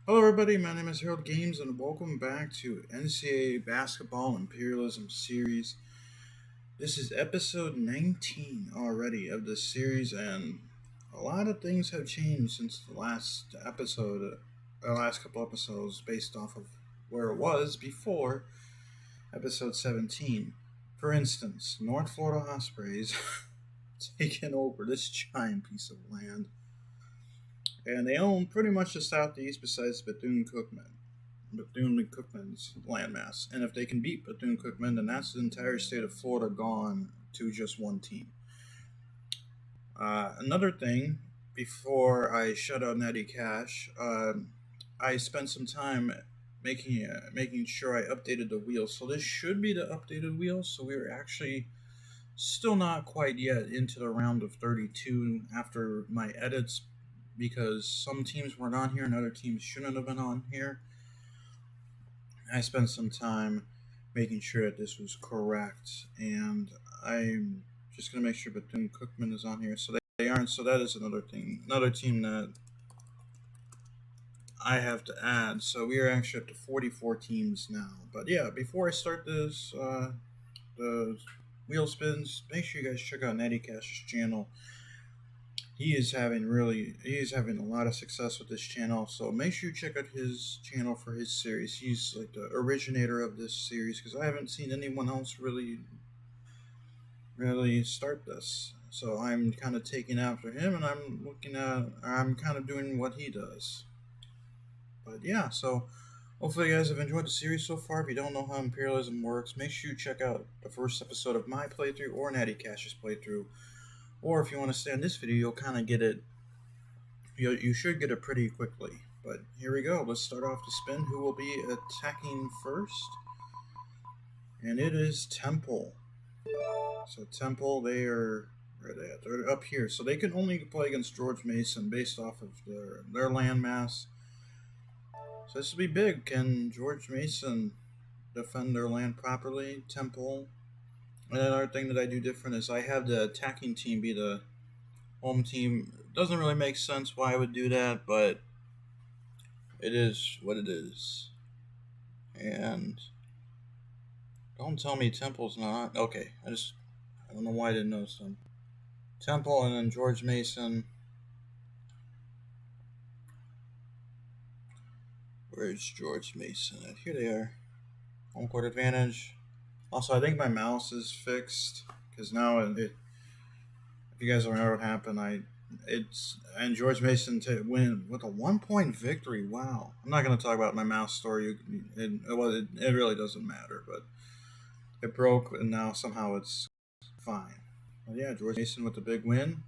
Hello, everybody. My name is Harold Games, and welcome back to NCAA Basketball Imperialism Series. This is episode 19 already of this series, and a lot of things have changed since the last episode, the last couple episodes, based off of where it was before episode 17. For instance, North Florida Ospreys taking over this giant piece of land, and they own pretty much the southeast besides Bethune-Cookman's landmass. And if they can beat Bethune-Cookman, then that's the entire state of Florida gone to just one team. Another thing, before I shut out NattyKash, I spent some time making sure I updated the wheels. So this should be the updated wheels. So we're actually still not quite yet into the round of 32 after my edits, because some teams weren't on here and other teams shouldn't have been on here. I spent some time making sure that this was correct, and I'm just going to make sure Bethune Cookman is on here. So they aren't, so that is another thing, another team that I have to add. So we are actually up to 44 teams now. But yeah, before I start this, the wheel spins, make sure you guys check out NattyKash's channel. He is having a lot of success with this channel, so make sure you check out his channel for his series. He's like the originator of this series, because I haven't seen anyone else really start this. So I'm kind of taking after him, and I'm kind of doing what he does. But yeah, so hopefully you guys have enjoyed the series so far. If you don't know how imperialism works, make sure you check out the first episode of my playthrough or NattyKash's playthrough. Or if you want to stay on this video, you'll kind of get it. You should get it pretty quickly. But here we go. Let's start off the spin. Who will be attacking first? And it is Temple. So Temple, where are they at? They're up here. So they can only play against George Mason based off of their landmass. So this will be big. Can George Mason defend their land properly? Temple. And another thing that I do different is I have the attacking team be the home team. It doesn't really make sense why I would do that, but it is what it is. And don't tell me Temple's not. Okay, I don't know why I didn't notice them. Temple and then George Mason. Where's George Mason at? Here they are. Home court advantage. Also, I think my mouse is fixed, because now if you guys don't know what happened, and George Mason to win with a 1-point victory. Wow! I'm not going to talk about my mouse story. It really doesn't matter, but it broke, and now somehow it's fine. But yeah, George Mason with the big win,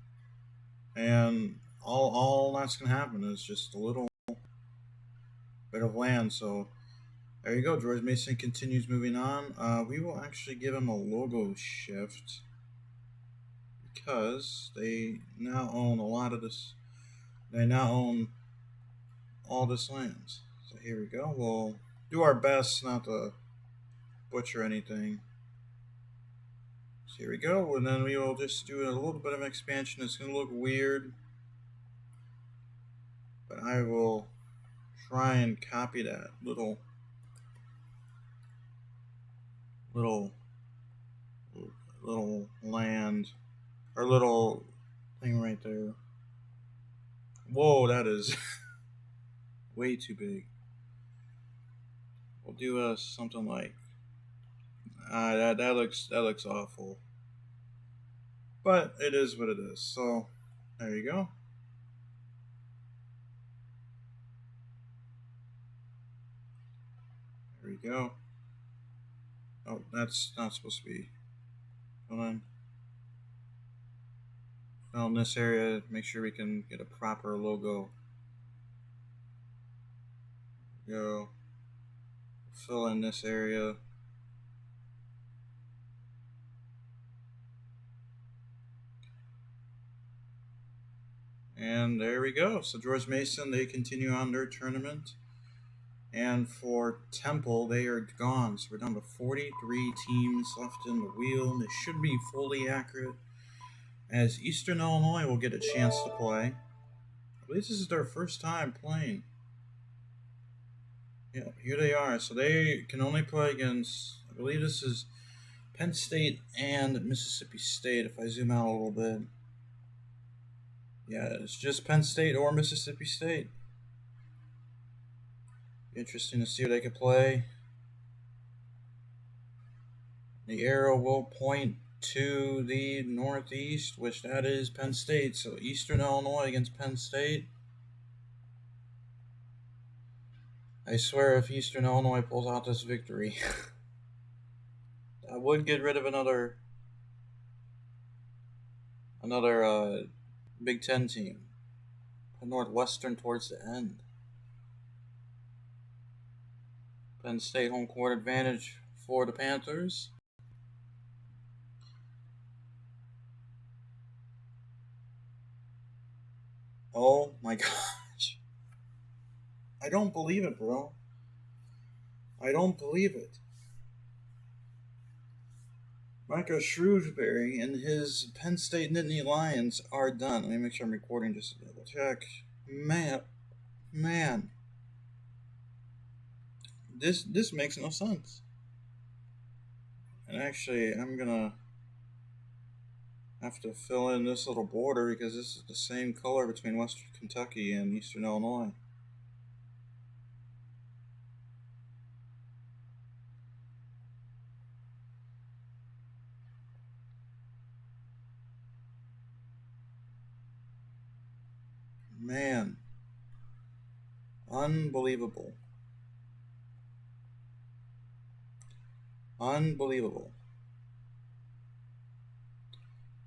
and all that's going to happen is just a little bit of land. So there you go. George Mason continues moving on. We will actually give him a logo shift, because they now own a lot of this. They now own all this land. So here we go. We'll do our best not to butcher anything. So here we go, and then we will just do a little bit of expansion. It's going to look weird, but I will try and copy that little land, or little thing right there. Whoa, that is way too big. We'll do something like that looks awful, but it is what it is. So there you go. There we go. Oh, that's not supposed to be. Hold on. Fill in this area. Make sure we can get a proper logo. Go. Fill in this area. And there we go. So George Mason, they continue on their tournament. And for Temple, they are gone. So we're down to 43 teams left in the wheel. And they should be fully accurate, as Eastern Illinois will get a chance to play. I believe this is their first time playing. Yeah, here they are. So they can only play against, I believe this is Penn State and Mississippi State. If I zoom out a little bit, yeah, it's just Penn State or Mississippi State. Interesting to see what they could play. The arrow will point to the northeast, which that is Penn State. So Eastern Illinois against Penn State. I swear, if Eastern Illinois pulls out this victory, I would get rid of another Big Ten team. Put Northwestern towards the end. Penn State home court advantage for the Panthers. Oh my gosh. I don't believe it, bro. I don't believe it. Micah Shrewsbury and his Penn State Nittany Lions are done. Let me make sure I'm recording just to double check. Man, this makes no sense. And actually, I'm gonna have to fill in this little border because this is the same color between Western Kentucky and Eastern Illinois. Man, unbelievable. Unbelievable.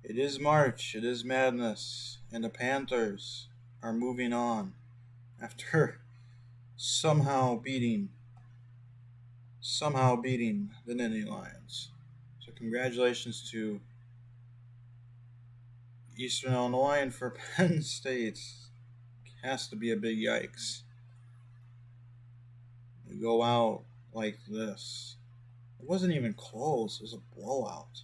It is March, it is madness, and the Panthers are moving on after somehow beating the Nittany Lions. So congratulations to Eastern Illinois, and for Penn State, has to be a big yikes. They go out like this. It wasn't even close, it was a blowout.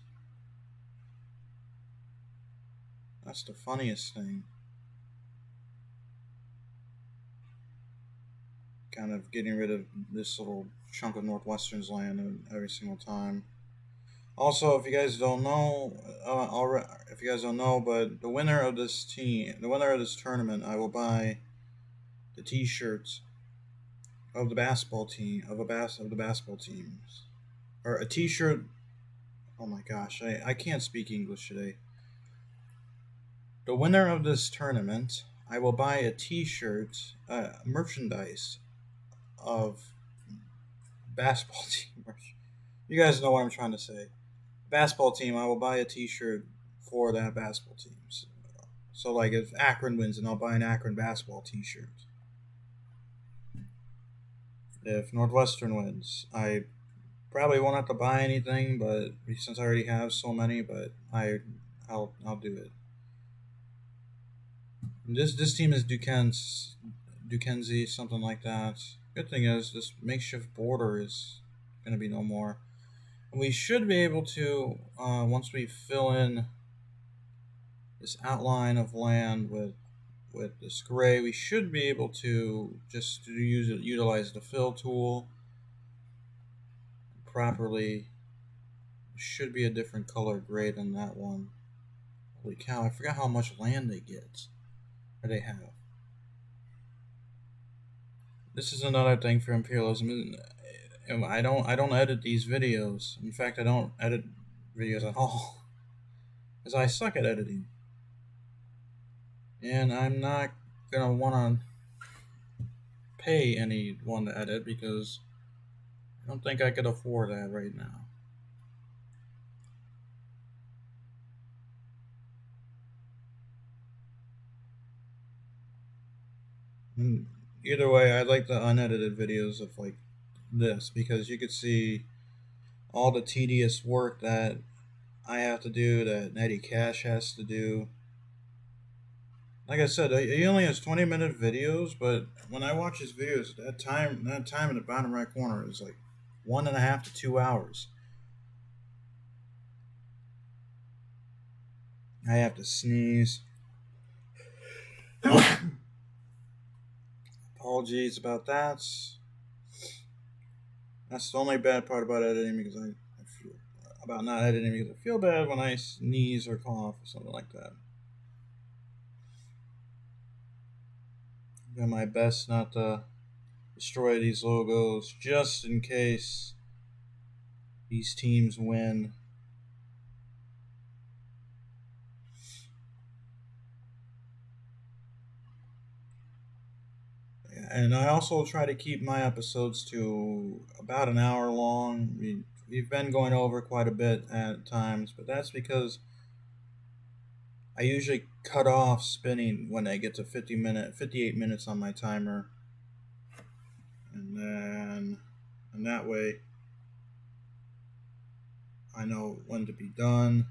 That's the funniest thing. Kind of getting rid of this little chunk of Northwestern's land every single time. Also, if you guys don't know, but the winner of this tournament, I will buy the T-shirts of the basketball team of the basketball teams, or a T-shirt. Oh my gosh, I can't speak English today. The winner of this tournament, I will buy a T-shirt, merchandise of basketball team. You guys know what I'm trying to say. Basketball team, I will buy a T-shirt for that basketball team. So like, if Akron wins, then I'll buy an Akron basketball T-shirt. If Northwestern wins, I probably won't have to buy anything, but since I already have so many, but I'll do it. This team is Duquesne, something like that. Good thing is this makeshift border is going to be no more. And we should be able to, once we fill in this outline of land with this gray, we should be able to just utilize the fill tool properly. It should be a different color gray than that one. Holy cow, I forgot how much land they get, or they have. This is another thing for imperialism. I don't edit these videos. In fact, I don't edit videos at all, because I suck at editing, and I'm not gonna want to pay anyone to edit because I don't think I could afford that right now. And either way, I like the unedited videos of like this because you could see all the tedious work that I have to do, that NattyKash has to do. Like I said, he only has 20-minute videos, but when I watch his videos, that time in the bottom right corner is like 1.5 to 2 hours. I have to sneeze. Apologies about that. That's the only bad part about editing because I feel about not editing because I feel bad when I sneeze or cough or something like that. I'm doing my best not to destroy these logos just in case these teams win. And I also try to keep my episodes to about an hour long. We've been going over quite a bit at times, but that's because I usually cut off spinning when I get to 58 minutes on my timer, and that way I know when to be done.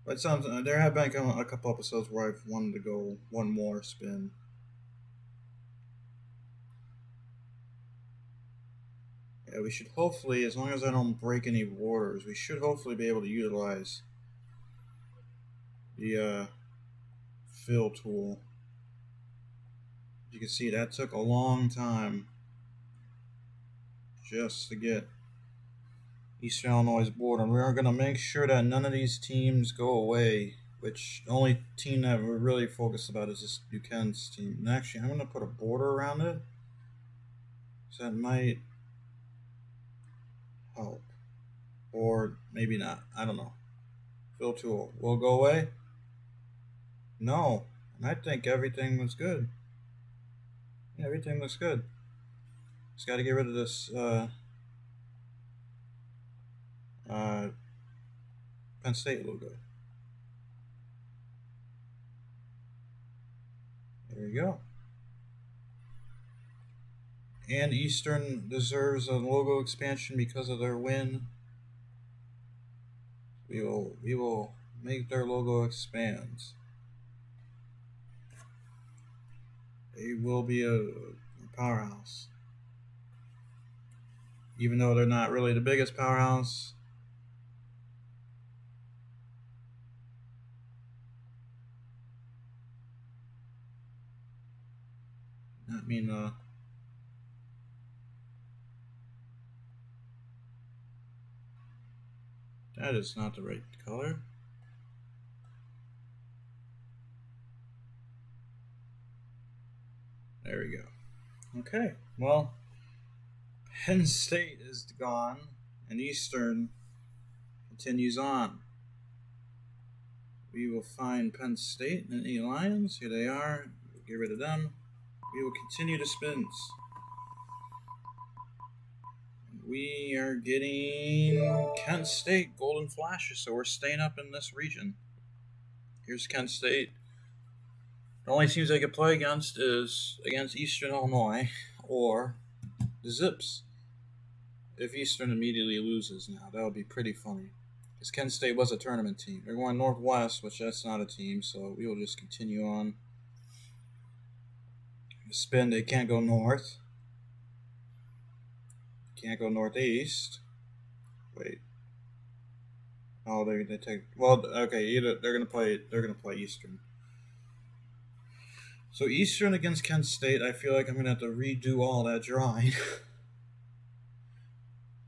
But there have been a couple episodes where I've wanted to go one more spin. Yeah, we should hopefully, as long as I don't break any waters, we should hopefully be able to utilize the fill tool. You can see that took a long time just to get Eastern Illinois' board, and we are going to make sure that none of these teams go away. Which the only team that we're really focused about is this Buchanan's team. And actually, I'm going to put a border around it, so that might help, or maybe not. I don't know. Fill tool will go away. No, and I think everything was good. Yeah, everything looks good. Just got to get rid of this uh, Penn State logo. There you go. And Eastern deserves a logo expansion because of their win. We will make their logo expand. They will be a powerhouse. Even though they're not really the biggest powerhouse. I mean, that is not the right color. There we go. Okay, well, Penn State is gone, and Eastern continues on. We will find Penn State and the Lions. Here they are. We'll get rid of them. We will continue the spins. We are getting Kent State Golden Flashes, so we're staying up in this region. Here's Kent State. The only teams they could play against is against Eastern Illinois or the Zips. If Eastern immediately loses now, that would be pretty funny. Because Kent State was a tournament team. They're going Northwest, which that's not a team, so we will just continue on. Spin, they can't go north. Can't go northeast. Wait. Oh, they take. Well, okay. Either they're gonna play Eastern. So Eastern against Kent State, I feel like I'm gonna have to redo all that drawing,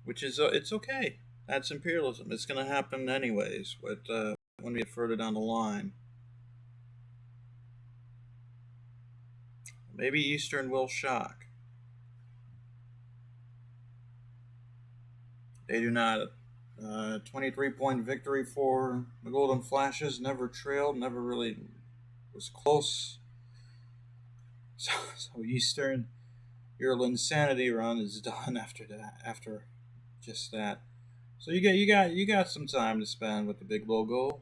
which is it's okay. That's imperialism. It's gonna happen anyways. When we get further down the line, maybe Eastern will shock. They do not. 23-point victory for the Golden Flashes. Never trailed. Never really was close. So Eastern, your insanity run is done after that. After just that, so you got some time to spend with the big logo,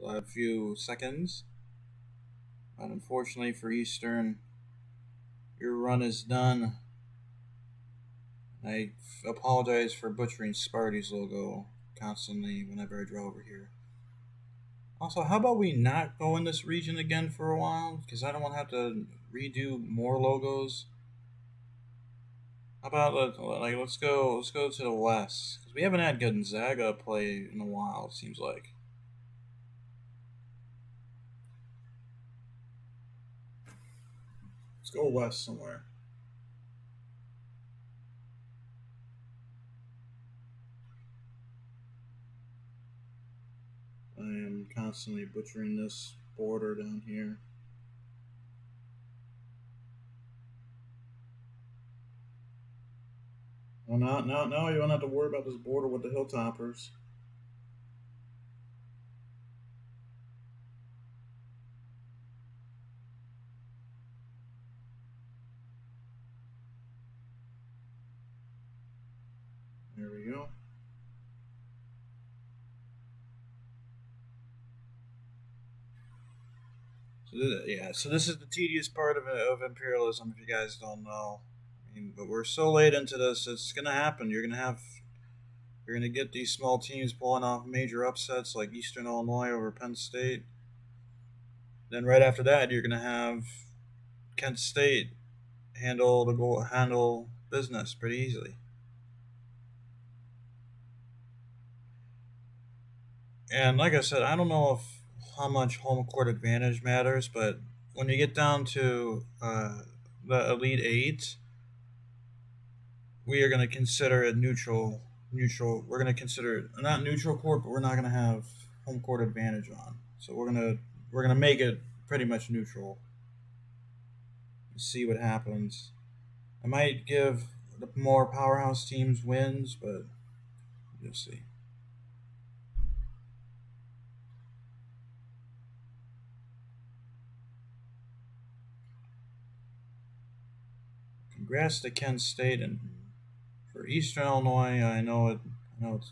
a few seconds. But unfortunately for Eastern, your run is done. I apologize for butchering Sparty's logo constantly whenever I draw over here. Also, how about we not go in this region again for a while? Because I don't want to have to redo more logos. How about let's go to the west, because we haven't had Gonzaga play in a while. It seems like. Let's go west somewhere. I am constantly butchering this border down here. Well, now you don't have to worry about this border with the hilltoppers. There we go. So this is the tedious part of imperialism. If you guys don't know, I mean, but we're so late into this, it's gonna happen. You're gonna get these small teams pulling off major upsets like Eastern Illinois over Penn State. Then right after that, you're gonna have Kent State handle business pretty easily. And like I said, I don't know if how much home court advantage matters, but when you get down to the Elite Eight, we are going to consider it neutral. Neutral. We're going to consider it not neutral court, but we're not going to have home court advantage on. So we're gonna make it pretty much neutral. See what happens. I might give the more powerhouse teams wins, but you'll see. Congrats to Kent State, and for Eastern Illinois, I know it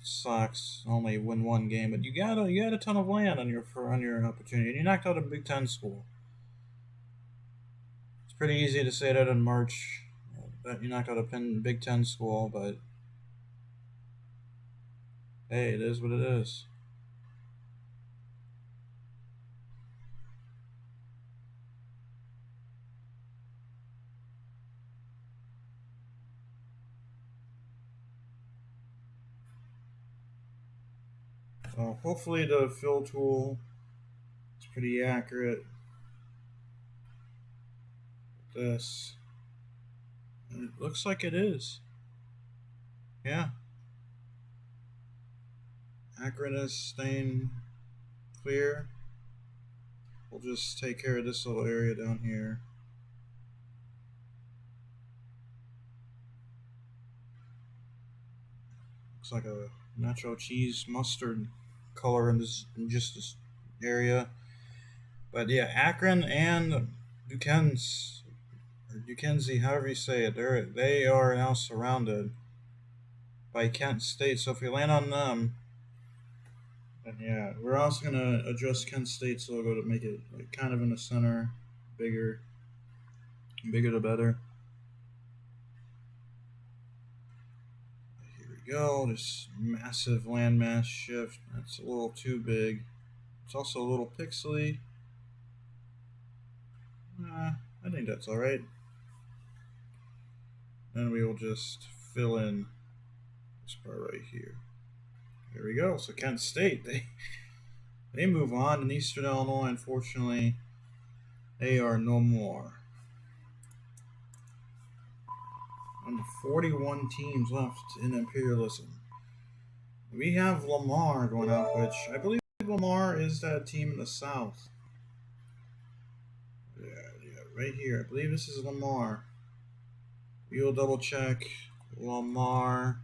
sucks. Only win one game, but you got a ton of land on your opportunity, and you knocked out a Big Ten school. It's pretty easy to say that in March, that you knocked out a Big Ten school, but hey, it is what it is. So hopefully the fill tool is pretty accurate. This. And it looks like it is. Yeah. Accurateness staying clear. We'll just take care of this little area down here. Looks like a nacho cheese mustard color in just this area. But yeah, Akron and Duquesne, however you say it, they are now surrounded by Kent State. So if we land on them, and yeah, we're also gonna adjust Kent State's logo to make it like kind of in the center, bigger, bigger the better. Here we go. This massive landmass shift. That's a little too big. It's also a little pixely. I think that's all right. Then we will just fill in this part right here. There we go. So Kent State, they move on, and Eastern Illinois, unfortunately, they are no more. On the 41 teams left in Imperialism, we have Lamar going out, which I believe Lamar is that team in the South. Yeah, right here. I believe this is Lamar. We will double check Lamar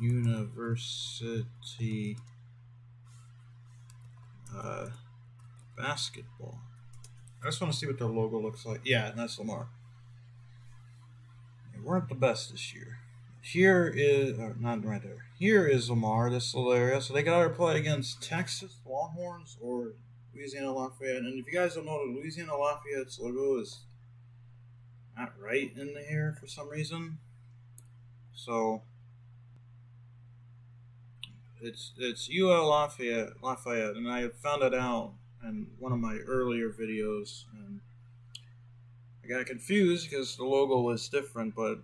University basketball. I just want to see what their logo looks like. Yeah, that's Lamar. They weren't the best this year. Here is not right there. Here is Lamar, this little area. So they got to play against Texas Longhorns or Louisiana Lafayette. And if you guys don't know, the Louisiana Lafayette's logo is not right in here for some reason. So it's UL Lafayette, and I found it out in one of my earlier videos, and I got confused because the logo was different, but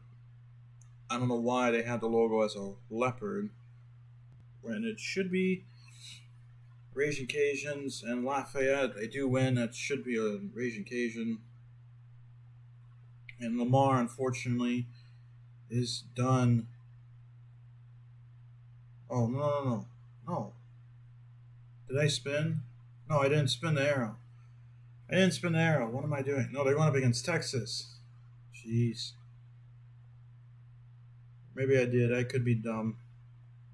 I don't know why they had the logo as a leopard when it should be Raging Cajuns, and Lafayette, they do win. That should be a Raging Cajun. And Lamar, unfortunately, is done. Oh, no. Did I spin? No, I didn't spin the arrow. I didn't spin the arrow. What am I doing? No, they're going up against Texas. Jeez. Maybe I did. I could be dumb.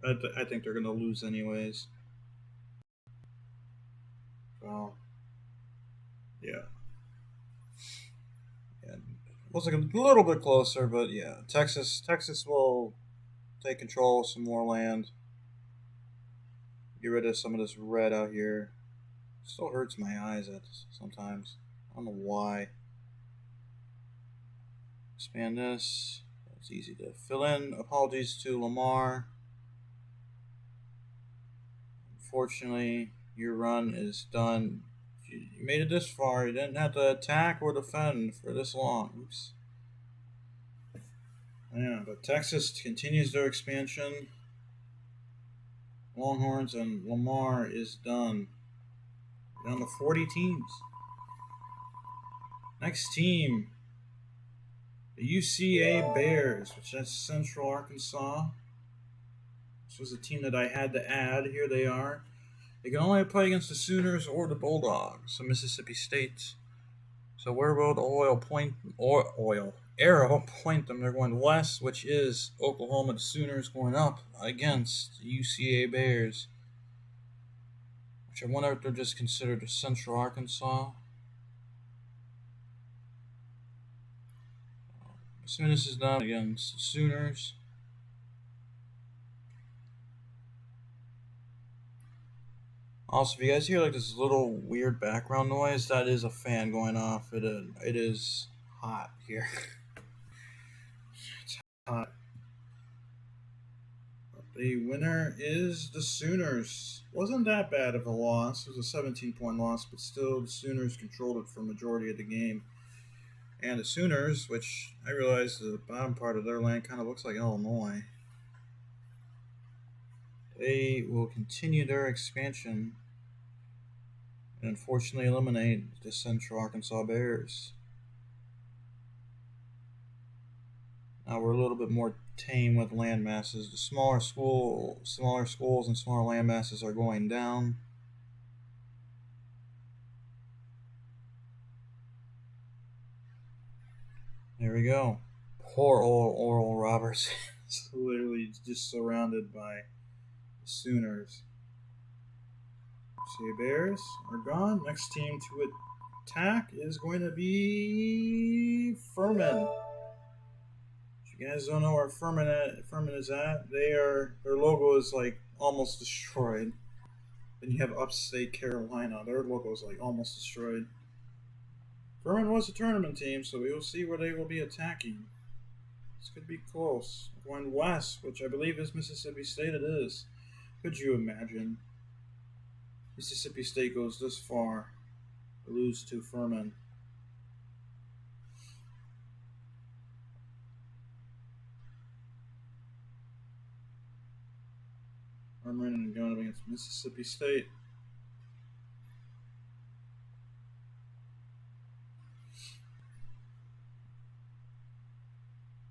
I think they're going to lose anyways. Well, yeah. Yeah. Was like a little bit closer, but yeah, Texas will take control of some more land. Get rid of some of this red out here. It still hurts my eyes at sometimes. I don't know why. Expand this. It's easy to fill in. Apologies to Lamar. Unfortunately, your run is done. You made it this far. You didn't have to attack or defend for this long. Oops. Yeah, but Texas continues their expansion. Longhorns and Lamar is done. Down to 40 teams. Next team, the UCA Bears, which is Central Arkansas. This was a team that I had to add. Here they are. They can only play against the Sooners or the Bulldogs, so Mississippi State. So where will the arrow point them? They're going west, which is Oklahoma. The Sooners going up against UCA Bears, which I wonder if they're just considered Central Arkansas. Assuming this is done against the Sooners. Also, if you guys hear like this little weird background noise, that is a fan going off. It is hot here. It's hot. The winner is the Sooners. Wasn't that bad of a loss. It was a 17-point loss, but still the Sooners controlled it for a majority of the game. And the Sooners, which I realize the bottom part of their land kind of looks like Illinois, they will continue their expansion and unfortunately eliminate the Central Arkansas Bears. Now we're a little bit more tame with land masses. The smaller schools and smaller land masses are going down. There we go. Poor old Oral Roberts is literally just surrounded by Sooners. See, Bears are gone. Next team to attack is going to be Furman. If you guys don't know where Furman is at, their logo is like almost destroyed. Then you have Upstate Carolina. Their logo is like almost destroyed. Furman was a tournament team, so we will see where they will be attacking. This could be close. Going west, which I believe is Mississippi State. It is. Could you imagine? Mississippi State goes this far to lose to Furman. Furman going up against Mississippi State.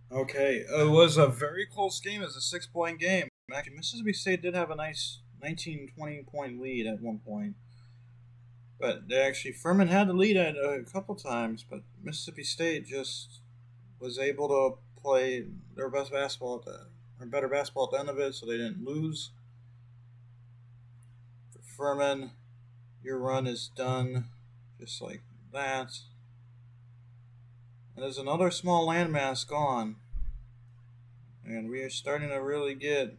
Okay, it was a very close game. It was a 6-point game. Actually, Mississippi State did have a nice 19-20 point lead at one point. But Furman had the lead at a couple times, but Mississippi State just was able to play their best basketball better basketball at the end of it, so they didn't lose. For Furman, your run is done just like that. And there's another small landmass gone. And we are starting to really get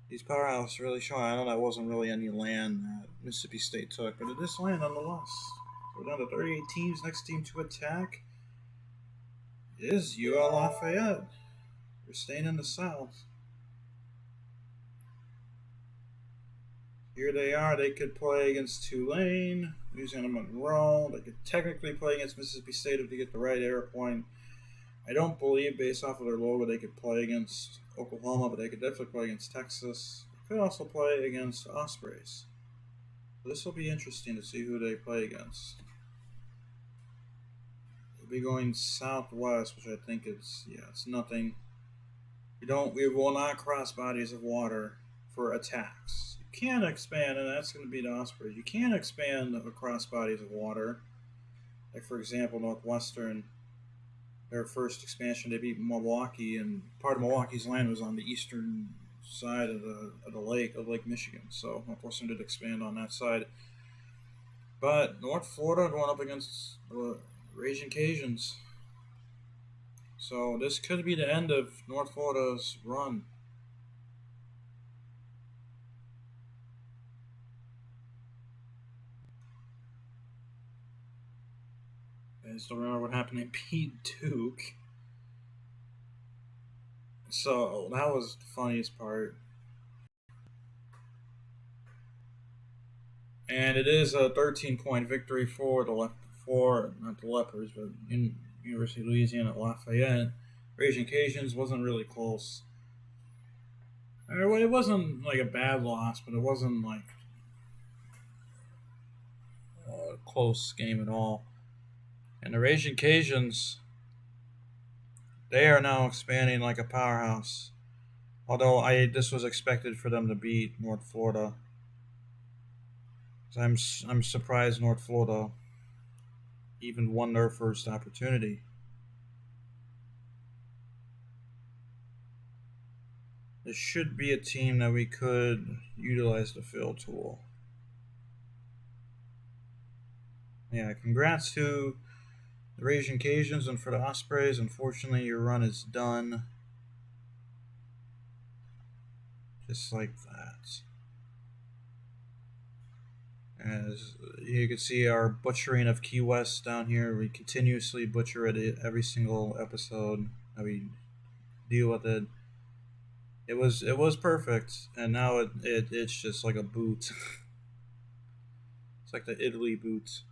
these powerhouses really showing. I know that wasn't really any land that Mississippi State took, but it is land nonetheless. We're down to 38 teams. Next team to attack is UL Lafayette. We're staying in the South. Here they are. They could play against Tulane, Louisiana Monroe. They could technically play against Mississippi State if they get the right arrow point. I don't believe, based off of their logo, they could play against Oklahoma, but they could definitely play against Texas. They could also play against Ospreys. So this will be interesting to see who they play against. They'll be going southwest, which I think it's nothing. We will not cross bodies of water for attacks. You can expand, and that's going to be the Ospreys. You can expand across bodies of water. Like, for example, Northwestern, their first expansion, they beat Milwaukee, and part of Milwaukee's land was on the eastern side of the lake, of Lake Michigan. So, Northwestern did expand on that side. But North Florida going up against the Raging Cajuns. So, this could be the end of North Florida's run. I still remember what happened in Pete Duke. So that was the funniest part. And it is a 13-point victory for not the Leopards, but in University of Louisiana at Lafayette. Raging Cajuns wasn't really close. It wasn't like a bad loss, but it wasn't like a close game at all. And the Raging Cajuns, they are now expanding like a powerhouse. Although this was expected for them to beat North Florida. I'm surprised North Florida even won their first opportunity. This should be a team that we could utilize the fill tool. Yeah, congrats to the Raging Cajuns, and for the Ospreys, unfortunately your run is done. Just like that. As you can see, our butchering of Key West down here, we continuously butcher it every single episode that we deal with it. It was perfect, and now it's just like a boot. It's like the Italy boot.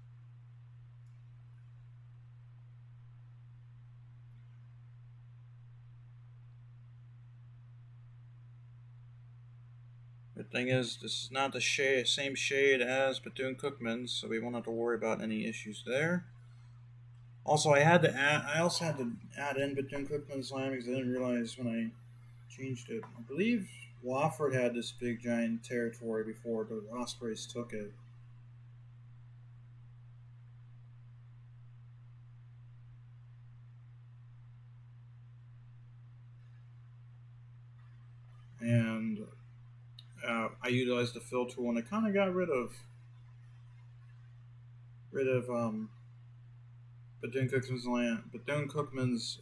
The thing is, this is not the same shade as Bethune-Cookman's, so we won't have to worry about any issues there. Also, I also had to add in Bethune-Cookman's land because I didn't realize when I changed it. I believe Wofford had this big giant territory before the Ospreys took it. And I utilized the fill tool, and I kind of got rid of Bethune-Cookman's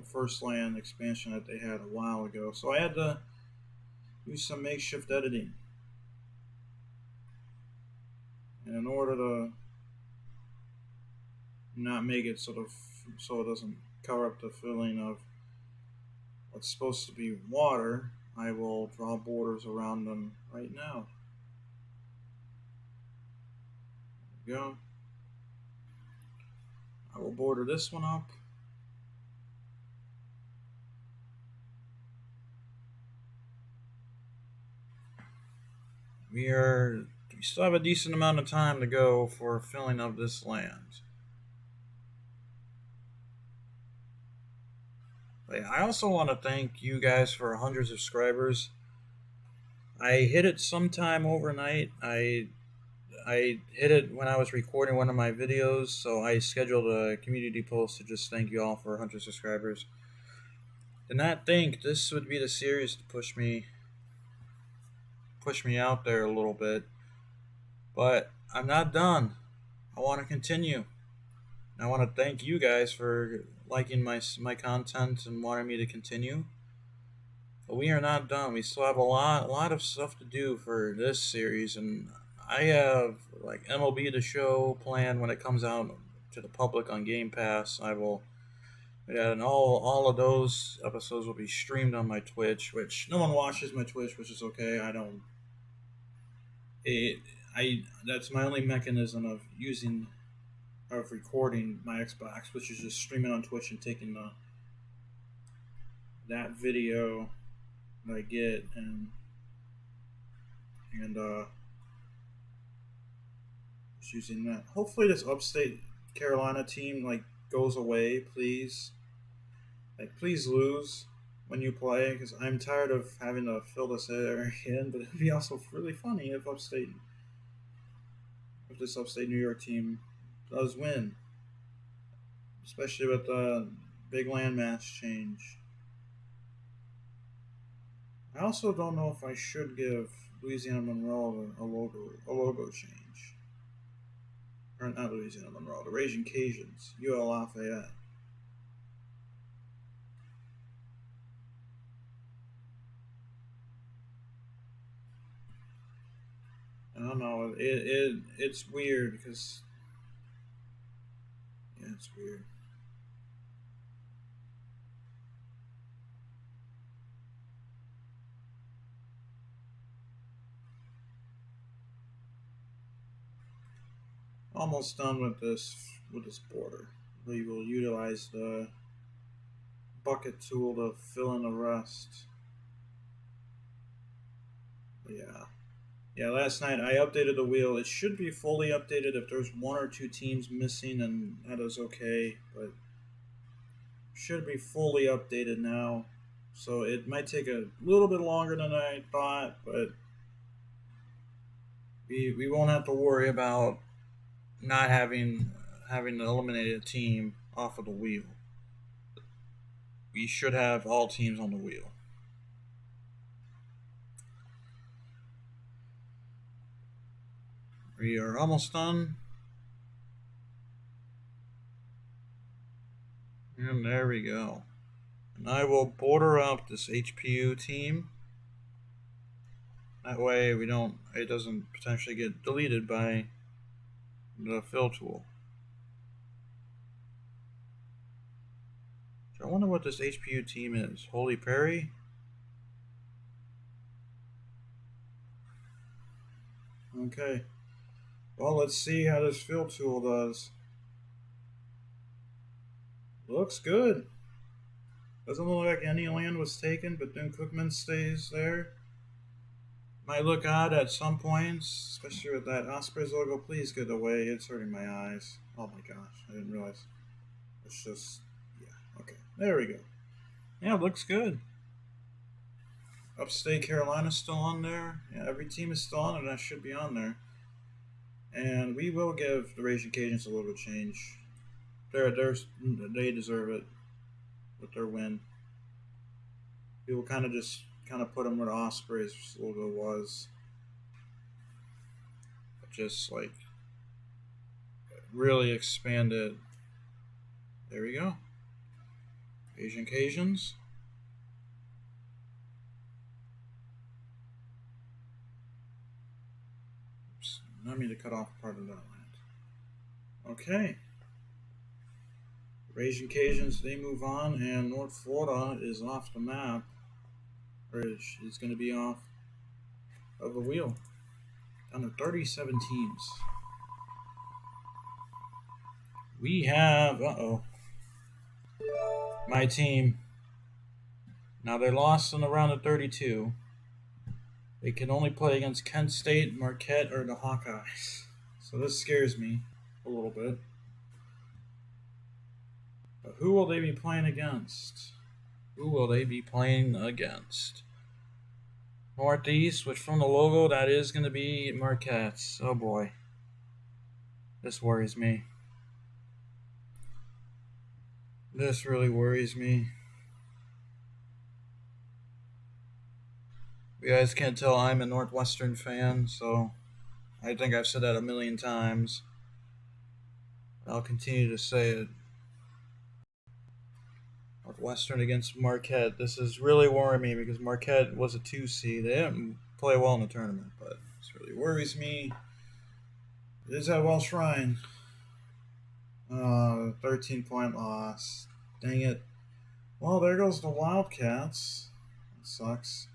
first land expansion that they had a while ago. So I had to use some makeshift editing, and in order to not make it so it doesn't cover up the filling of what's supposed to be water, I will draw borders around them right now. There we go. I will border this one up. We still have a decent amount of time to go for filling of this land. But I also want to thank you guys for 100 subscribers. I hit it sometime overnight. I hit it when I was recording one of my videos, so I scheduled a community post to just thank you all for 100 subscribers. Did not think this would be the series to push me out there a little bit, but I'm not done. I want to continue. I want to thank you guys for liking my content and wanting me to continue. But we are not done. We still have a lot of stuff to do for this series, and I have like MLB The Show planned when it comes out to the public on Game Pass. And all of those episodes will be streamed on my Twitch, which no one watches my Twitch, which is okay. That's my only mechanism of recording my Xbox, which is just streaming on Twitch and taking that video that I get and just using that. Hopefully, this upstate Carolina team goes away, please. Please lose. when you play, because I'm tired of having to fill this area in. But it'd be also really funny if this upstate New York team does win, especially with the big landmass change. I also don't know if I should give Louisiana Monroe a logo change. Or not Louisiana Monroe, the Raging Cajuns, UL Lafayette. I don't know. It's weird because yeah, it's weird. Almost done with this border. We will utilize the bucket tool to fill in the rest. But yeah. Yeah, last night I updated the wheel. It should be fully updated if there's one or two teams missing, and that is okay. But should be fully updated now. So it might take a little bit longer than I thought, but we won't have to worry about not having to eliminate a team off of the wheel. We should have all teams on the wheel. We are almost done. And there we go. And I will border up this HPU team. That way it doesn't potentially get deleted by the fill tool. So I wonder what this HPU team is. Holy Prairie? Okay. Well, let's see how this fill tool does. Looks good. Doesn't look like any land was taken, but then Cookman stays there. Might look odd at some points, especially with that Ospreys logo. Please get away. It's hurting my eyes. Oh my gosh, I didn't realize. It's just, yeah, okay. There we go. Yeah, looks good. Upstate Carolina's still on there. Yeah, every team is still on it. That should be on there. And we will give the Raging Cajuns a little change. They deserve it with their win. We will kind of put them where the Ospreys logo was. Just like really expand it. There we go. Asian Cajuns. Oops, I mean to cut off part of that land. Okay. Asian Cajuns, they move on, and North Florida is off the map. Or is going to be off of the wheel. Down to 37 teams. We have, my team. Now they lost in the round of 32. They can only play against Kent State, Marquette, or the Hawkeyes. So this scares me a little bit. But who will they be playing against? Who will they be playing against? Northeast, which from the logo, that is going to be Marquette. Oh boy. This worries me. This really worries me. You guys can't tell I'm a Northwestern fan, so I think I've said that a million times. I'll continue to say it. Northwestern against Marquette. This is really worrying me because Marquette was a 2 seed. They didn't play well in the tournament, but this really worries me. It is at Welsh Ryan. 13-point loss. Dang it. Well, there goes the Wildcats. That sucks.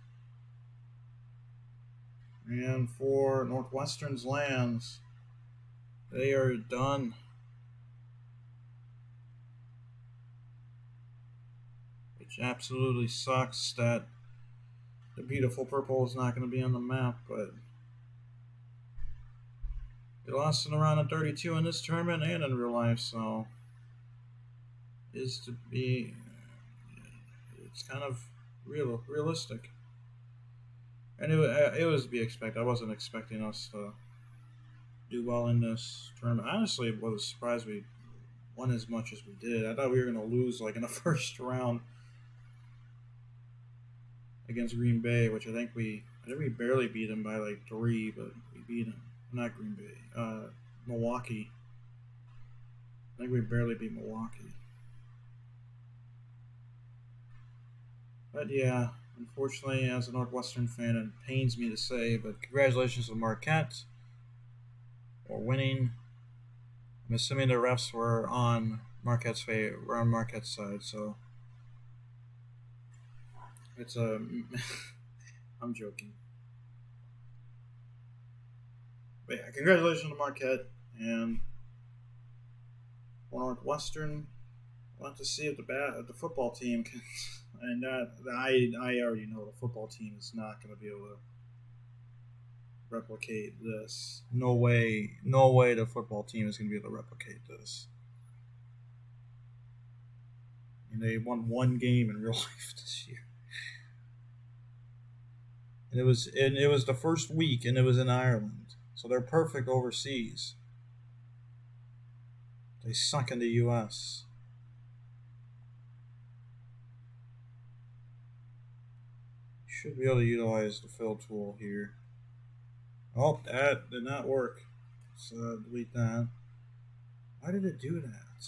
And for Northwestern's lands, they are done. Which absolutely sucks that the beautiful purple is not going to be on the map, but they lost in the round of 32 in this tournament and in real life, so it's kind of realistic. And it was to be expected. I wasn't expecting us to do well in this tournament. Honestly, I was surprised we won as much as we did. I thought we were going to lose like in the first round against Green Bay, which I think we barely beat them by like 3, but we beat them. Not Green Bay, Milwaukee. I think we barely beat Milwaukee. But yeah, unfortunately, as a Northwestern fan, it pains me to say, but congratulations to Marquette for winning. I'm assuming the refs were on were on Marquette's side, so it's a. I'm joking. But yeah, congratulations to Marquette and Northwestern. We'll have to see if the football team can. And I already know the football team is not going to be able to replicate this. No way, no way the football team is going to be able to replicate this. And they won one game in real life this year. And it was the first week, and it was in Ireland, so they're perfect overseas. They suck in the U.S. Should be able to utilize the fill tool here. Oh, that did not work. So delete that. Why did it do that?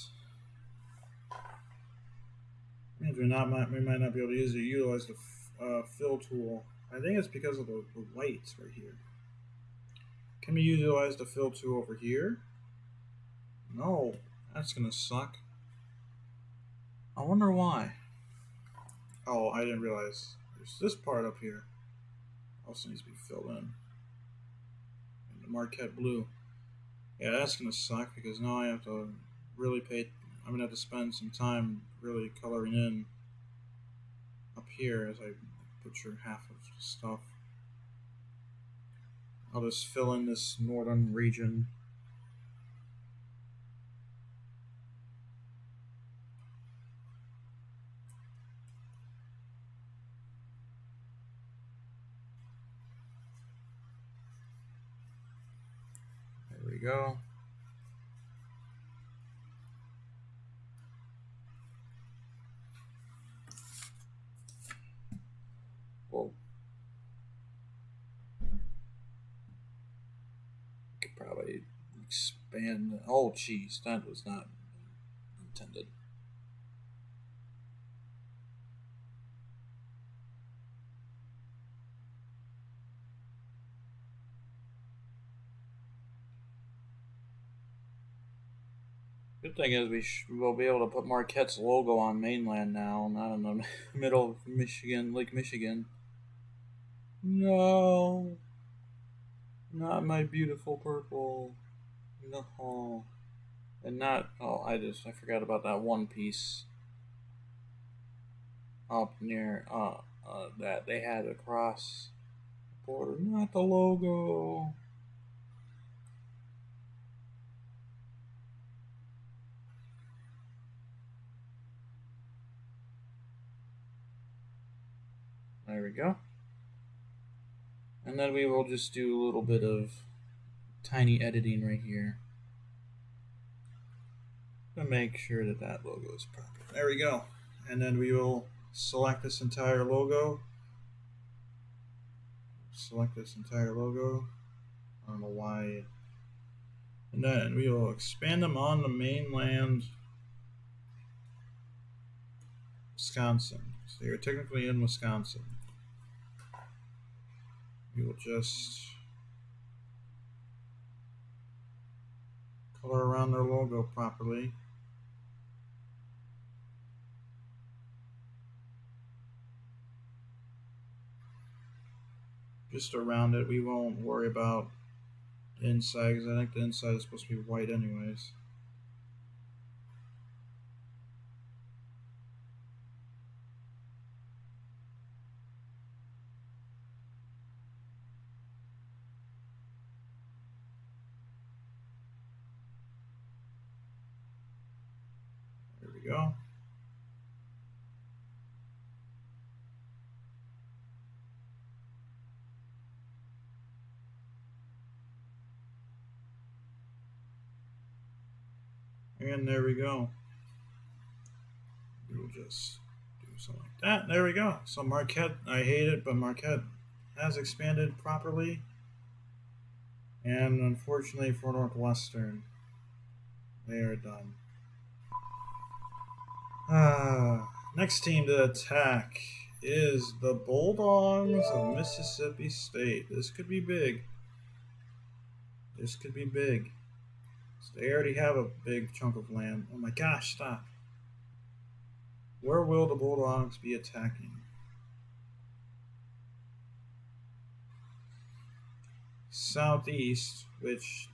Means we might not be able to utilize the fill tool. I think it's because of the whites right here. Can we utilize the fill tool over here? No, that's gonna suck. I wonder why. Oh, I didn't realize there's this part up here. Also needs to be filled in. And the Marquette blue. Yeah, that's gonna suck because now I have to really pay. I'm gonna have to spend some time really coloring in up here as I butcher half of the stuff. I'll just fill in this northern region. There we go. Well, could probably expand. Oh, jeez, that was not intended. Good thing is we'll be able to put Marquette's logo on mainland now, not in the middle of Michigan, Lake Michigan. No, not my beautiful purple. No, and not. Oh, I forgot about that one piece up near that they had across the border. Not the logo. There we go. And then we will just do a little bit of tiny editing right here to make sure that that logo is proper. There we go. And then we will select this entire logo. Select this entire logo. I don't know why. And then we will expand them on the mainland Wisconsin. So you're technically in Wisconsin. We will just color around their logo properly. Just around it, we won't worry about the inside because I think the inside is supposed to be white anyways. There we go. And there we go. We'll just do something like that. There we go. So Marquette, I hate it, but Marquette has expanded properly. And unfortunately for Northwestern, they are done. Next team to attack is the Bulldogs of Mississippi State. This could be big. This could be big. So they already have a big chunk of land. Oh my gosh, stop. Where will the Bulldogs be attacking? Southeast, which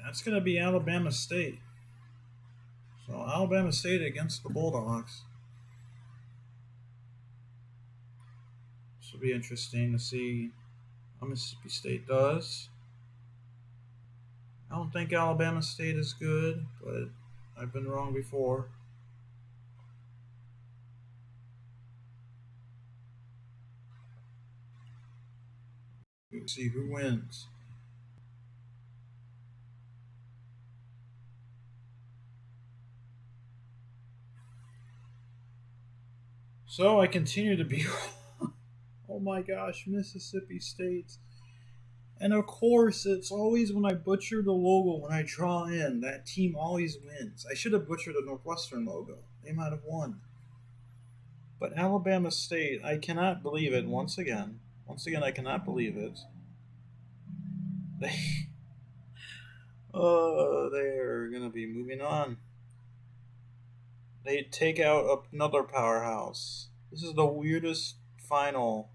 that's going to be Alabama State. So Alabama State against the Bulldogs. This will be interesting to see how Mississippi State does. I don't think Alabama State is good, but I've been wrong before. Let's see who wins. So I continue to be oh my gosh, Mississippi State. And of course, it's always when I butcher the logo when I draw in, that team always wins. I should have butchered the Northwestern logo. They might have won. But Alabama State, I cannot believe it once again. Once again, I cannot believe it. They're going to be moving on. They take out another powerhouse. This is the weirdest final.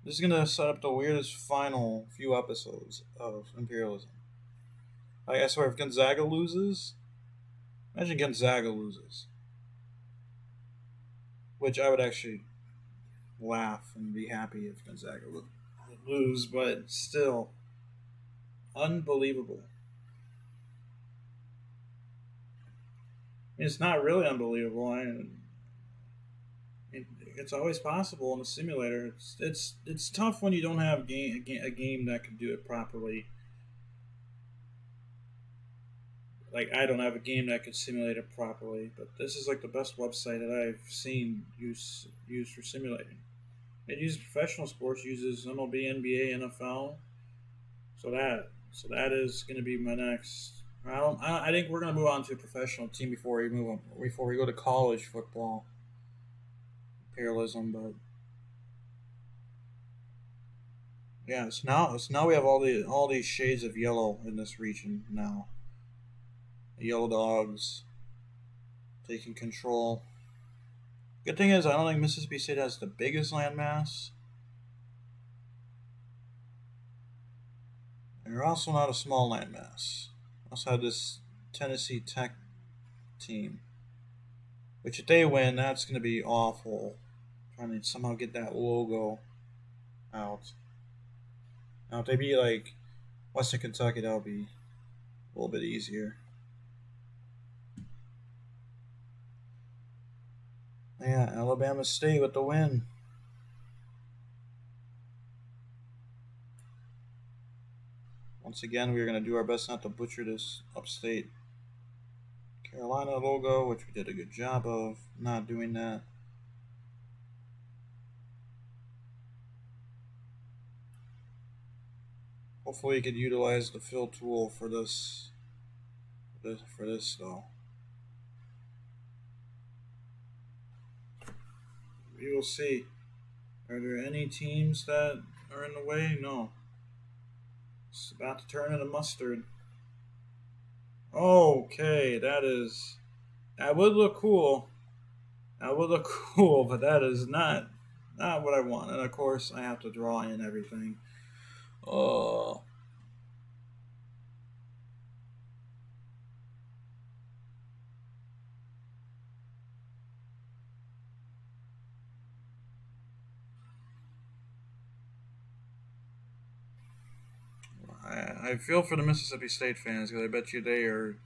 This is going to set up the weirdest final few episodes of Imperialism. I swear, if Gonzaga loses, imagine Gonzaga loses. Which I would actually laugh and be happy if Gonzaga would lose, but still, unbelievable. It's not really unbelievable. It's always possible in a simulator. It's tough when you don't have a game that can do it properly. Like I don't have a game that can simulate it properly, but this is like the best website that I've seen used for simulating. It uses professional sports, uses MLB, NBA, NFL. So that is going to be my next. I think we're going to move on to a professional team before we go to college football. Imperialism, but yeah, it's now we have all these shades of yellow in this region now. The Yellow Dogs taking control. Good thing is I don't think Mississippi State has the biggest landmass. They're also not a small landmass. Also have this Tennessee Tech team, which if they win, that's going to be awful. Trying to somehow get that logo out. Now, if they be like Western Kentucky, that'll be a little bit easier. Yeah, Alabama State with the win. Once again, we're going to do our best not to butcher this upstate Carolina logo, which we did a good job of not doing that. Hopefully, you could utilize the fill tool for this though. We will see. Are there any teams that are in the way? No. It's about to turn into mustard. Okay, that would look cool. That would look cool, but that is not what I want. And of course, I have to draw in everything. Oh. I feel for the Mississippi State fans because I bet you they are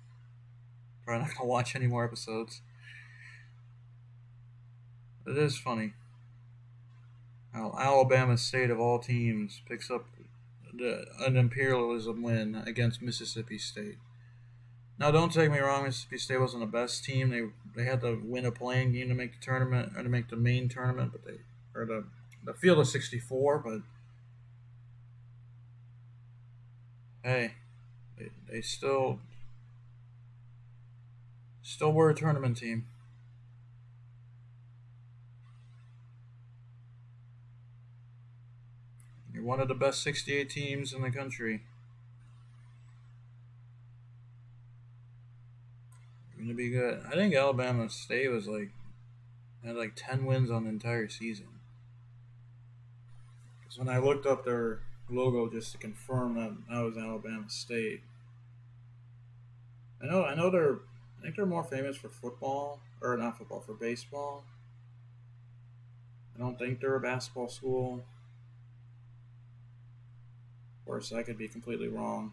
probably not going to watch any more episodes. It is funny how Alabama State of all teams picks up an imperialism win against Mississippi State. Now, don't take me wrong. Mississippi State wasn't the best team. They had to win a playing game to make the tournament or to make the main tournament, but they or the field of 64. But hey, they still were a tournament team. You're one of the best 68 teams in the country. You're gonna be good. I think Alabama State had like 10 wins on the entire season. Because when I looked up their logo just to confirm that was Alabama State, I know I think they're more famous for football or not football for baseball. I don't think they're a basketball school. Of course, I could be completely wrong,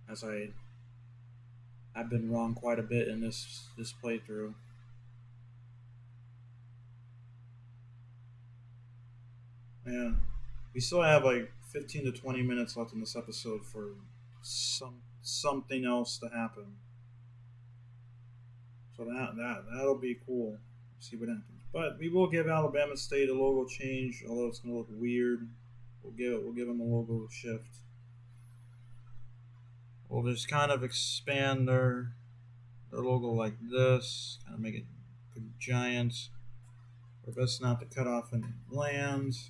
as I've been wrong quite a bit in this playthrough. Yeah, we still have like 15 to 20 minutes left in this episode for something else to happen. So that'll be cool. See what happens. But we will give Alabama State a logo change, although it's gonna look weird. We'll give them a logo shift. We'll just kind of expand their logo like this, kind of make it giant. Or best not to cut off any lands.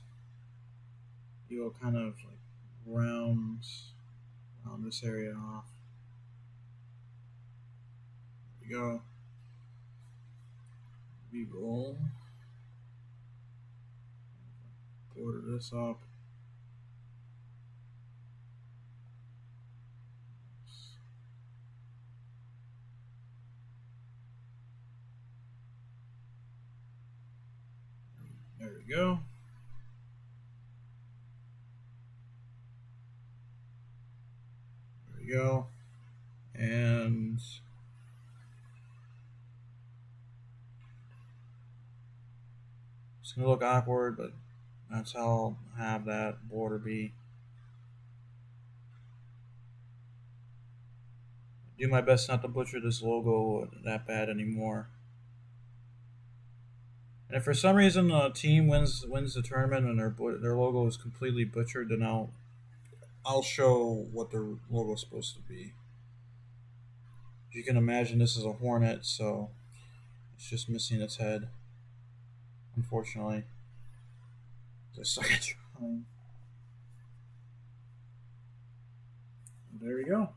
You'll kind of like round this area off. There we go. We roll. Border this up. There we go. There we go. And it's going to look awkward, but that's how I'll have that border be. Do my best not to butcher this logo that bad anymore. And if for some reason a team wins the tournament and their logo is completely butchered, then I'll show what their logo is supposed to be. If you can imagine, this is a hornet, so it's just missing its head. Unfortunately, I suck at trying. There we go.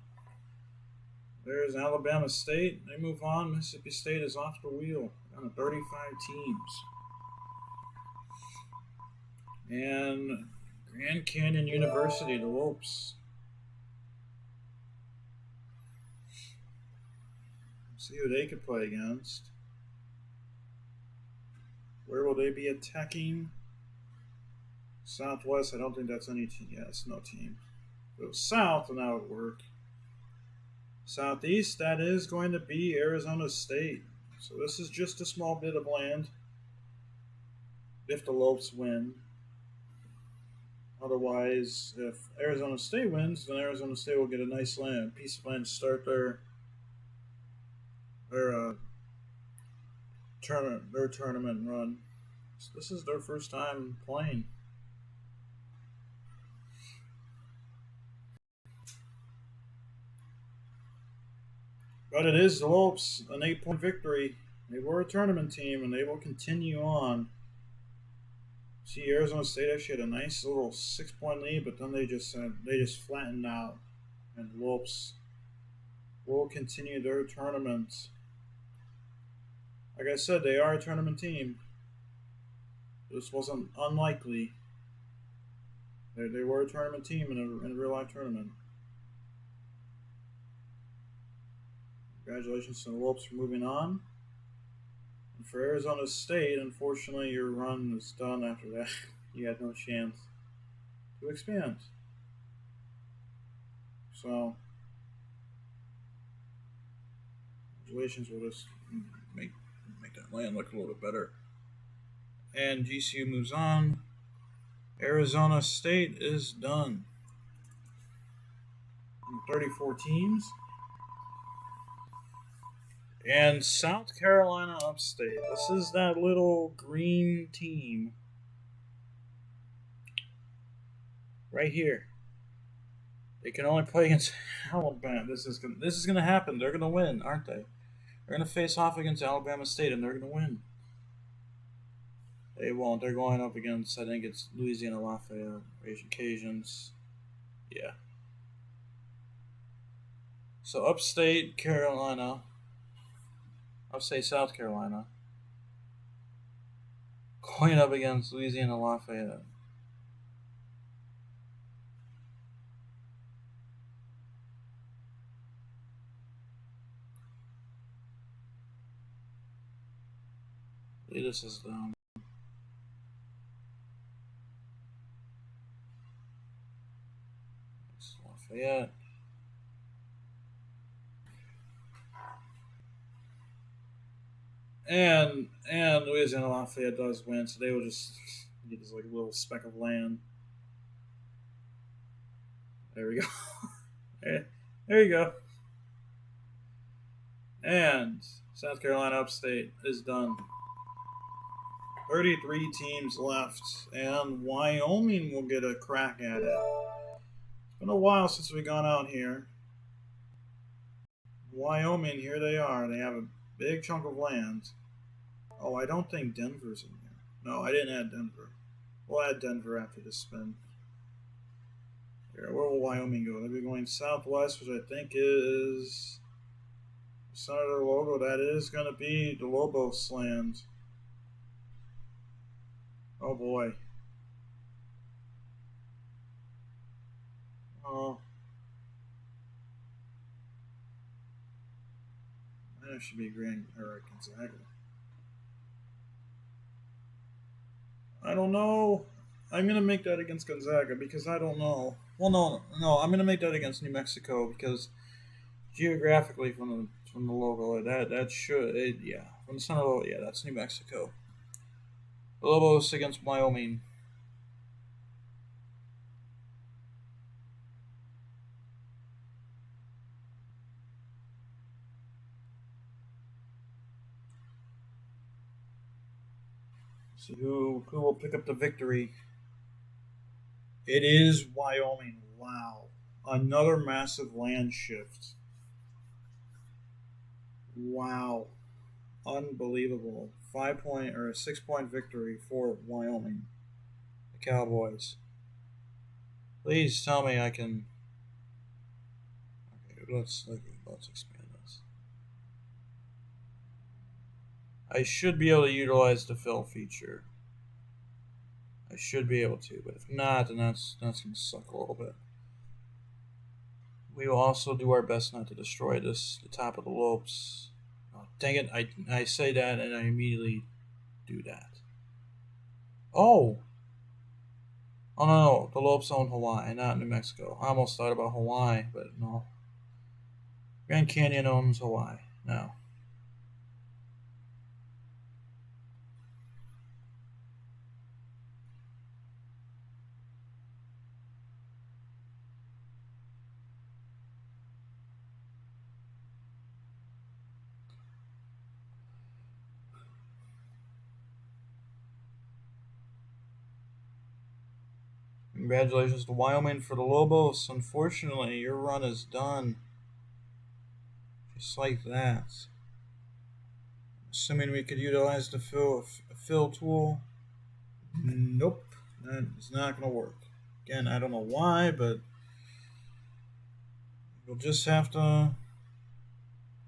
There's Alabama State. They move on. Mississippi State is off the wheel. Down to 35 teams. And Grand Canyon University, the Lopes. See who they could play against. Where will they be attacking? Southwest, I don't think that's any team. Yeah, it's no team. If it was South, then that would work. Southeast, that is going to be Arizona State. So this is just a small bit of land. If the Lopes win. Otherwise, if Arizona State wins, then Arizona State will get a nice piece of land to start their tournament run. So this is their first time playing. But it is the Lopes, an 8-point victory. They were a tournament team, and they will continue on. See, Arizona State actually had a nice little 6-point lead, but then they just flattened out, and the Lopes will continue their tournament. Like I said, they are a tournament team. This wasn't unlikely. They were a tournament team in a real life tournament. Congratulations to the Lopes for moving on. And for Arizona State, unfortunately, your run is done after that. You had no chance to expand. So, congratulations. We'll just make that land look a little bit better. And GCU moves on. Arizona State is done. 34 teams. And South Carolina Upstate. This is that little green team right here. They can only play against Alabama. This is gonna happen. They're gonna win, aren't they? They're gonna face off against Alabama State, and they're gonna win. They won't. They're going up against, I think it's Louisiana Lafayette, Asian Cajuns. Yeah. So upstate Carolina, upstate South Carolina, going up against Louisiana Lafayette. This is dumb. It's Lafayette. And Louisiana Lafayette does win, so they will just get this like little speck of land. There we go. There you go. And South Carolina Upstate is done. 33 teams left, and Wyoming will get a crack at it. It's been a while since we've gone out here. Wyoming, here they are. They have a big chunk of land. Oh, I don't think Denver's in here. No, I didn't add Denver. We'll add Denver after this spin. Here, where will Wyoming go? They'll be going southwest, which I think is Senator logo. That is going to be the Lobos land. Oh boy. Oh. That should be Grand or Gonzaga. I don't know. I'm gonna make that against Gonzaga because I don't know. Well, no. I'm gonna make that against New Mexico because geographically from the logo that should yeah from the center logo that's New Mexico. The Lobos against Wyoming. So who will pick up the victory? It is Wyoming. Wow, another massive land shift. Wow, unbelievable. 5 point or a 6 point victory for Wyoming. The Cowboys. Please tell me I can. Okay, let's expand this. I should be able to utilize the fill feature. I should be able to, but if not, then that's going to suck a little bit. We will also do our best not to destroy the top of the lopes. Oh, dang it, I say that and I immediately do that. Oh! Oh no, the lopes own Hawaii, not New Mexico. I almost thought about Hawaii, but no. Grand Canyon owns Hawaii. No. Congratulations to Wyoming for the Lobos. Unfortunately, your run is done. Just like that. Assuming we could utilize the fill tool. Nope. That is not going to work. Again, I don't know why, but you'll just have to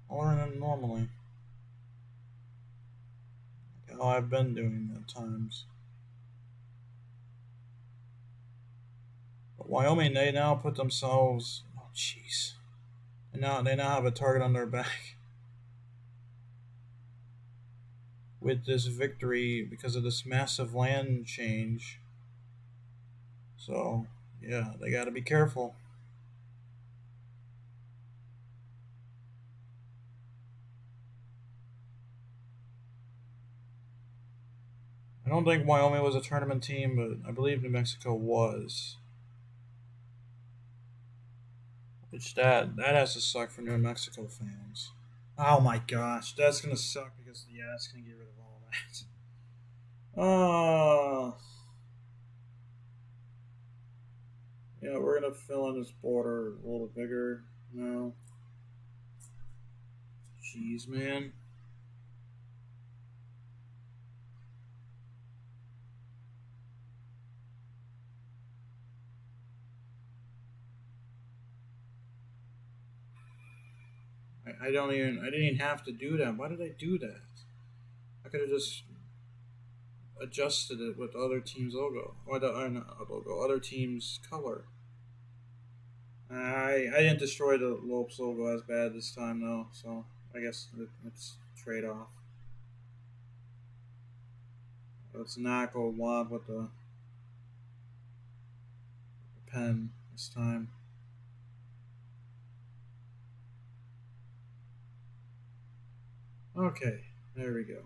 learn it normally. Like how I've been doing at times. But Wyoming, they now put themselves. Oh, jeez. They now have a target on their back with this victory because of this massive land change. So, yeah, they got to be careful. I don't think Wyoming was a tournament team, but I believe New Mexico was. Which that has to suck for New Mexico fans. Oh my gosh, that's gonna suck because yeah, it's gonna get rid of all that. Oh, yeah, we're gonna fill in this border a little bigger now. Jeez, man. I didn't even have to do that. Why did I do that? I could have just adjusted it with the other team's logo or the not logo, other team's color. I didn't destroy the Lopes logo as bad this time though, so I guess it's trade off. Let's not go wild with the pen this time. Okay, there we go.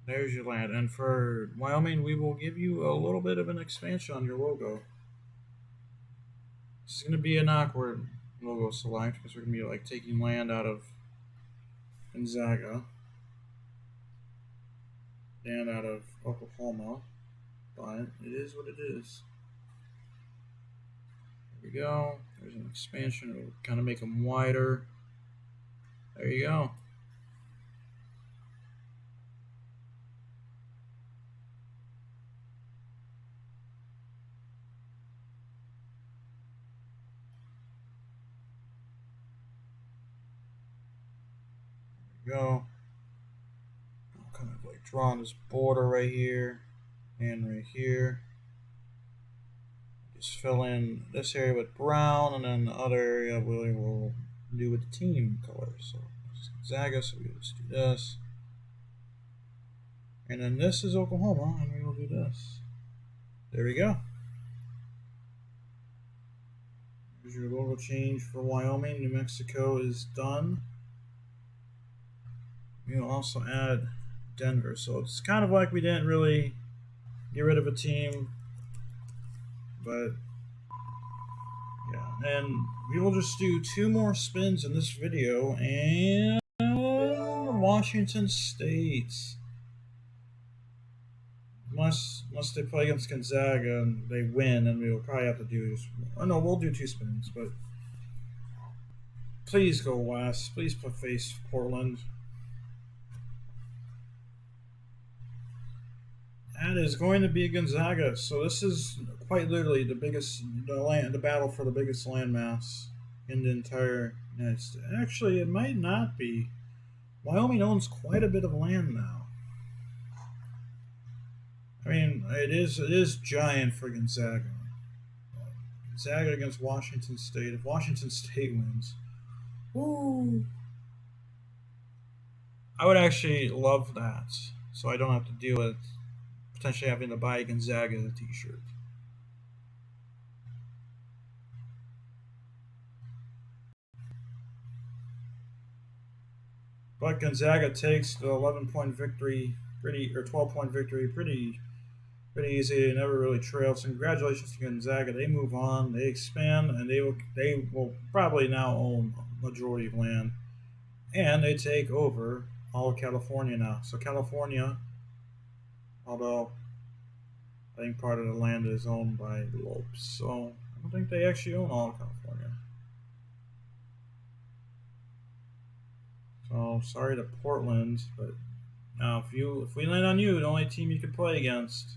There's your land. And for Wyoming, we will give you a little bit of an expansion on your logo. This is going to be an awkward logo select because we're going to be like taking land out of Gonzaga and out of Oklahoma. But it is what it is. There we go. There's an expansion. It'll kind of make them wider. There you go. There we go. I'm kind of like drawing this border right here and right here. Just fill in this area with brown, and then the other area we will do with the team colors. So this is Gonzaga, so we just do this. And then this is Oklahoma, and we will do this. There we go. Here's your logo change for Wyoming. New Mexico is done. We'll also add Denver. So it's kind of like we didn't really get rid of a team, but yeah. And we will just do 2 more spins in this video, and Washington State. Unless they play against Gonzaga and they win, and we'll probably have to do. Oh no, we'll do 2 spins, but please go West. Please face Portland. That is going to be Gonzaga. So this is quite literally the battle for the biggest landmass in the entire United States. Actually, it might not be. Wyoming owns quite a bit of land now. I mean, it is giant for Gonzaga. Gonzaga against Washington State. If Washington State wins, woo! I would actually love that, so I don't have to deal with potentially having to buy a Gonzaga t-shirt. But Gonzaga takes the 11-point victory, 12-point victory, pretty easy. They never really trailed. So congratulations to Gonzaga. They move on, they expand, and they will probably now own a majority of land, and they take over all of California now. So California, although I think part of the land is owned by the Lopes, so I don't think they actually own all of California. So sorry to Portland, but now if we land on you, the only team you can play against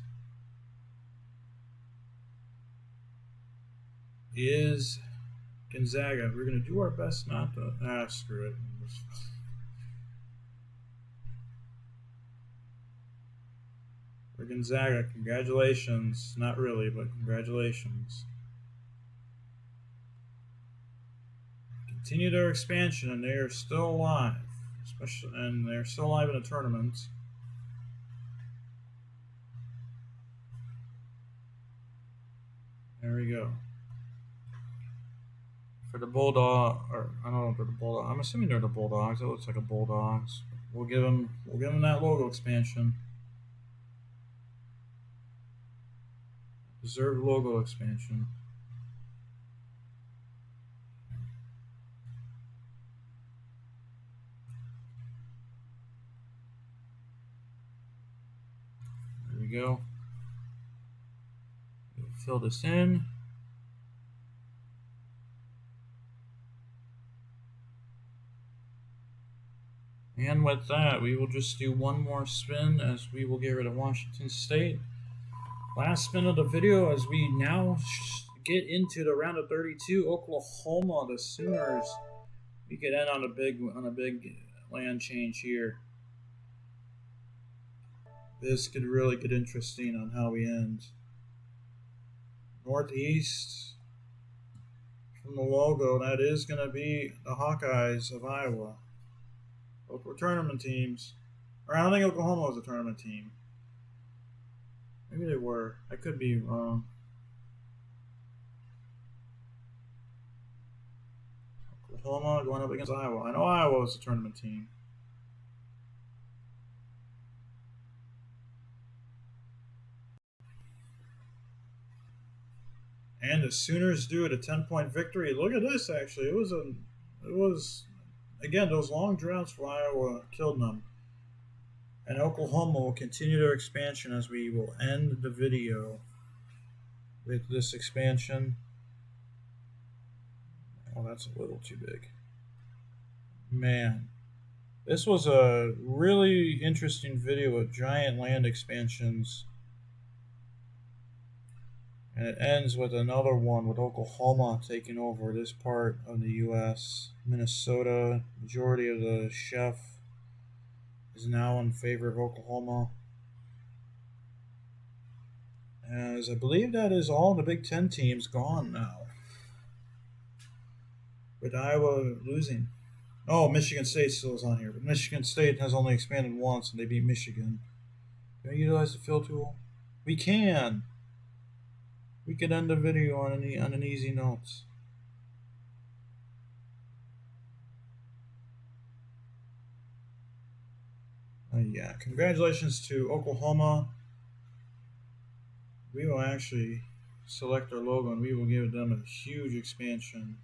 is Gonzaga. We're gonna do our best not to screw it. For Gonzaga, congratulations. Not really, but congratulations. Continue their expansion, and they are still alive. And they're still alive in the tournament. There we go. For the Bulldog, or I don't know if they're the Bulldog. I'm assuming they're the Bulldogs. It looks like a Bulldogs. We'll give them that logo expansion. Deserved logo expansion. go. We'll fill this in. And with that, we will just do one more spin as we will get rid of Washington State. Last spin of the video as we now get into the round of 32. Oklahoma, the Sooners. We could end on a big land change here. This could really get interesting on how we end. Northeast. From the logo, that is going to be the Hawkeyes of Iowa. Both were tournament teams. Or I don't think Oklahoma was a tournament team. Maybe they were. I could be wrong. Oklahoma going up against Iowa. I know Iowa was a tournament team. And the Sooners do it a 10-point victory. Look at this, actually. It was again, those long droughts for Iowa killed them. And Oklahoma will continue their expansion as we will end the video with this expansion. Oh, that's a little too big. Man, this was a really interesting video with giant land expansions. And it ends with another one with Oklahoma taking over this part of the U.S. Minnesota, majority of the chef is now in favor of Oklahoma. As I believe that is all the Big Ten teams gone now. With Iowa losing. Oh, Michigan State still is on here. But Michigan State has only expanded once and they beat Michigan. Can I utilize the fill tool? We can! We could end the video on an easy note. Yeah, congratulations to Oklahoma. We will actually select our logo and we will give them a huge expansion.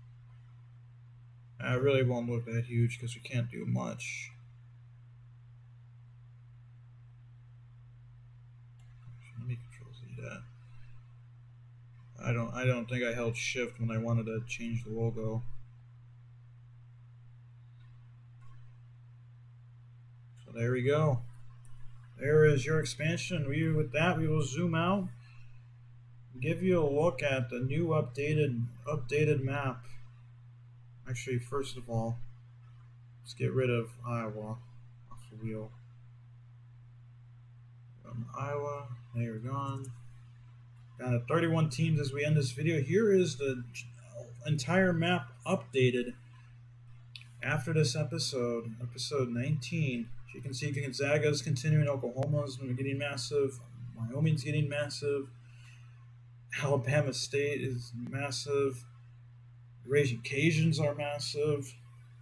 I really won't look that huge because we can't do much. Let me Control Z that. I don't think I held shift when I wanted to change the logo. So there we go. There is your expansion. With that we will zoom out, give you a look at the new updated map. Actually, first of all, let's get rid of Iowa off the wheel. Iowa, there we're gone. Down to 31 teams as we end this video. Here is the entire map updated after this episode 19. As you can see, Gonzaga is continuing, Oklahoma's getting massive, Wyoming's getting massive, Alabama State is massive, the Raging Cajuns are massive.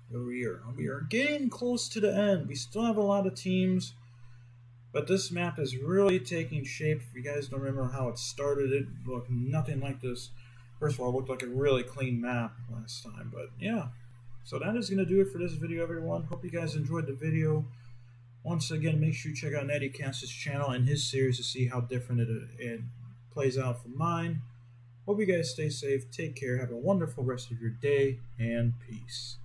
We are getting close to the end. We still have a lot of teams. But this map is really taking shape. If you guys don't remember how it started, it looked nothing like this. First of all, it looked like a really clean map last time. But yeah, so that is going to do it for this video, everyone. Hope you guys enjoyed the video. Once again, make sure you check out NattyKash's channel and his series to see how different it plays out from mine. Hope you guys stay safe, take care, have a wonderful rest of your day, and peace.